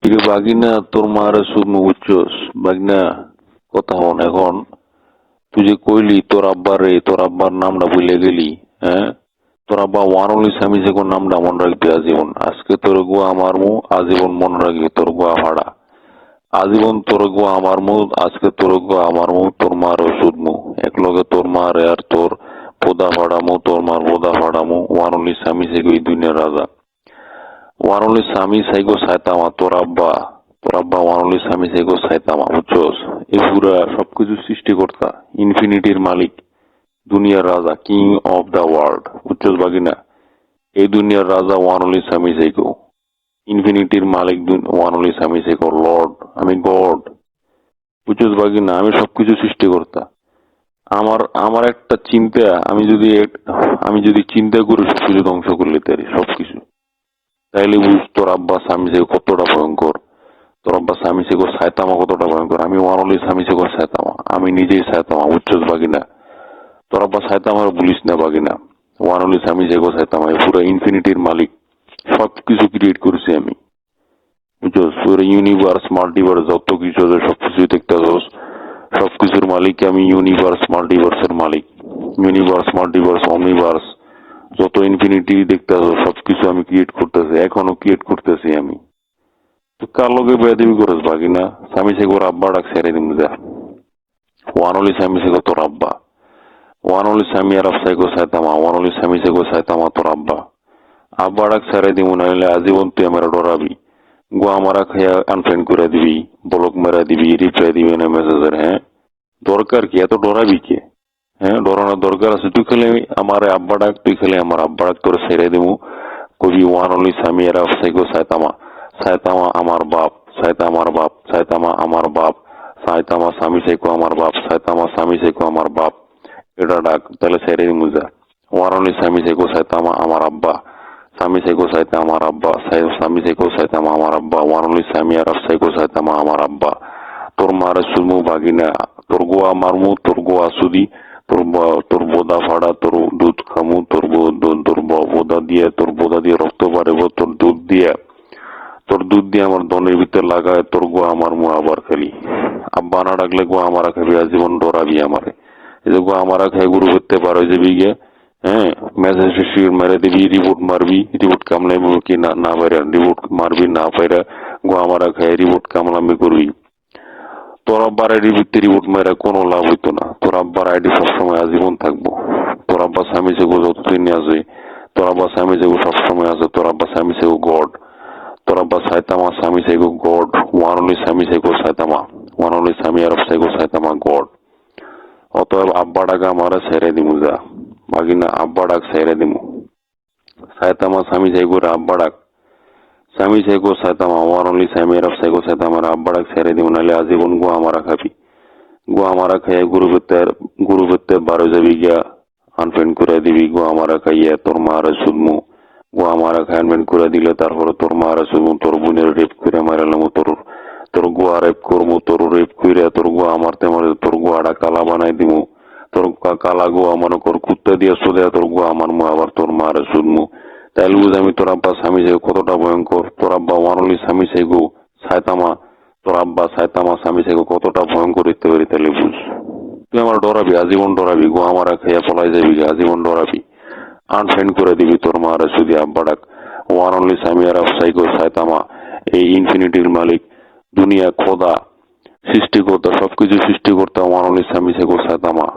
কিরে বাগিনা তোর মারে শুধু বুঝছস বাগিনা কথা হন এখন তুই যে কইলি তোর আব্বার নামটা ভুলে গেলি। হ্যাঁ, তোর আব্বা ওয়ানুল ইসলামী যে কোন নামটা মনে রাখবি আজীবন। আজকে তোর গোয়া আমার মু আজীবন মনে রাখবি তোর গোয়া ভাড়া আজীবন তোর গোয়া আমার মু। আজকে তোর গোয়া আমার মু তোর মার ওষুধ মু একলগে তোর মার আর তোর পোদা ফাড়ামু তোর মার পোদা ফাড়ামু ওয়ানুল ইসলামী যে এই দুনিয়ার রাজা ওয়ানুল ইসলামী সাইগো সাইতামা তোর আব্বা ওয়ানুল ইসলামী সাইগো সাইতামা বুঝছস। এই পুরা সবকিছু সৃষ্টিকর্তা ইনফিনিটির মালিক দুনিয়ার রাজা কিং অফ দ্য ওয়ার্ল্ড বুঝছস বাগিনা। এই দুনিয়ার রাজা ওয়ানুল ইসলামী সাইগো ইনফিনিটির মালিক ওয়ানুল ইসলামী সাইগো লর্ড আমি গড বুঝছস বাগিনা। আমি সবকিছু সৃষ্টিকর্তা। আমার আমার একটা চিন্তা আমি যদি চিন্তা করি সবকিছু ধ্বংস করলে তারি সবকিছু তাইলে বুঝ তোর আব্বা স্বামী যে কতটা ভয়ঙ্কর। তোর আব্বা স্বামী সে সায়তামা কতটা ভয়ঙ্কর। আমি ওয়ানুল স্বামী সে সায়তামা আমি নিজেই সায়তামা বুঝছস বাগিনা। তোর আব্বা সায়তামা বলিস না বাগিনা। ওয়ানুল স্বামী যে সায়তামা পুরো ইনফিনিটির মালিক সবকিছু ক্রিয়েট করেছি আমি বুঝছস। পুরো ইউনিভার্স মাল্টিভার্স যত কিছু আছে সবকিছু দেখতে আসস সবকিছুর মালিক আমি। ইউনিভার্স মাল্টিভার্সের মালিক ইউনিভার্স মাল্টিভার্স অমনিভার্স যত ইনফিনিটি দেখতে আসো সবকিছু আমি ক্রিয়েট করতেছি এখনো ক্রিয়েট করতেছি আমি। তো কার লগে বেয়াদবি করস বাগিনা। স্বামী সে গোর আব্বা ডাক ছেড়ে দিম যা ওয়ানুল স্বামী সে তোর আব্বা ওয়ানুল স্বামী আর সাইকো সাইতামা ওয়ানুল স্বামী সে সাইতামা তোর আব্বা আব্বা ডাক ছেড়ে দিমু নাহলে আজীবন তুই আমার ডরাবি। গোয়া মারা খাইয়া আনফ্রেন্ড করে দিবি ব্লক মেরা দিবি রিপ্লাই দিবি না মেসেজের। হ্যাঁ দরকার কি এত ডরাবি কে। হ্যাঁ ডরানোর দরকার আছে। তুই খেলে আমার আব্বা ডাক তুই খেলে আমার আব্বা ডাক তোর ছেড়ে দিমু কবি ওয়ানুল স্বামী আর সাইকো সাইতামা সাইতামা আমার বাপ সাইতামার বাপ সাইতামা আমার বাপ সাইতামা স্বামী সাইকো আমার বাপ সাইতামা স্বামী সাইকো আমার বাপ এটা ডাক তাহলে ছেড়ে দিমু যা। ওয়ানুল স্বামী সাইকো সাইতামা আমার আব্বা স্বামী সাইকো সাইতা আমার আব্বা স্বামী সাইকো সাইতামা আমার আব্বা ওয়ানুল স্বামী আর সাইকো সাইতামা আমার আব্বা তোর মারে সুমু বাগিনা তোর গোয়া মারমু তোর গোয়া সুদি তোর বোদা ফাড়া তোর দুধ খামু তোর বোদা দিয়ে রক্ত পারেব তোর দুধ দিয়ে আমার দনের ভিতরে লাগায় তোর গোয়া আমার মু আবার খালি আব্বা না ডাকলে গোয়া আমারা খাবি আজীবন ডরাবি আমারে। এই যে গোয়া আমারা খাই গুরু করতে পারো যে বিঘে। হ্যাঁ মেসেজ মেরে দিবি রিপোর্ট মারবি রিপোর্ট কামলামি কি না পাইরা রিপোর্ট মারবি না পাইরা গোয়া আমারা খাই রিপোর্ট কামলামি করবি। তোর আব্বার আইডির ভিত্তি রিপোর্ট মেরে কোনো লাভ হইতো না। তোর আব্বার আইডি সবসময় আজীবন থাকবো। তোর আব্বা স্বামী সেগো যতদিন আছে তোর আব্বা স্বামী সেগো সবসময় আছে। তোর আব্বা স্বামী সেগো গড তোর আব্বা সাইতামা স্বামী সেগো গড ওয়ানুল স্বামী সেগো সাইতামা ওয়ানুল স্বামী আরব সেগো সাইতামা গড। অতএব আব্বা ডাক আমার ছেড়ে দিমু যা বাগিনা আব্বা ডাক ছেড়ে দিমু সাইতামা স্বামী সেগো আব্বা ডাক স্বামী সেগো সাইতামা ওয়ানুল স্বামী আরব সেগো সাইতামা আব্বা ডাক ছেড়ে দিমু নাহলে আজীবন গোয়া মারা খাবি। গোয়া মারা খাইয়া গুরুবৃত্তে 12 যাবি গিয়া আনফ্রেন্ড করে দিবি। গোয়া মারা খাইয়া তোর মারে শুধমু গোয়া মারা খাই আনফ্রেন্ড করে দিলে তারপরে তোর মারে শুধমু তোর বোনের রেপ করে মারালাম তোর গোয়া রেপ করবো তোর রেপ করে তোর গোয়া মারতে মারে তোর গোয়াটা কালা বানাই দিমু। তোর কালা গোয়া মনে কর কুত্তা দিয়ে সোদে তোর গোয়া আমার মু আবার তোর মারে শুধমু। তাইলে বুঝ আমি তোর আব্বা স্বামী সে কতটা ভয়ঙ্কর। তোর আব্বা ওয়ানুল স্বামী সে গো সাইতামা তোর আব্বা সাইতামা স্বামী সে কতটা ভয়ঙ্কর দিতে পারি তাহলে বুঝ। তুই আমার ডরাবি আজীবন ডরাবি গো আমারা খেয়ে পলাই যাবি আজীবন ডরাবি আনফ্রেন্ড করে দিবি তোর মারে শুধু আব্বা ডাক ওয়ানুল স্বামী আর সাইকো সাইতামা এই ইনফিনিটির মালিক দুনিয়া খোদা সৃষ্টিকর্তা সবকিছু সৃষ্টিকর্তা ওয়ানুল স্বামী সে সাইতামা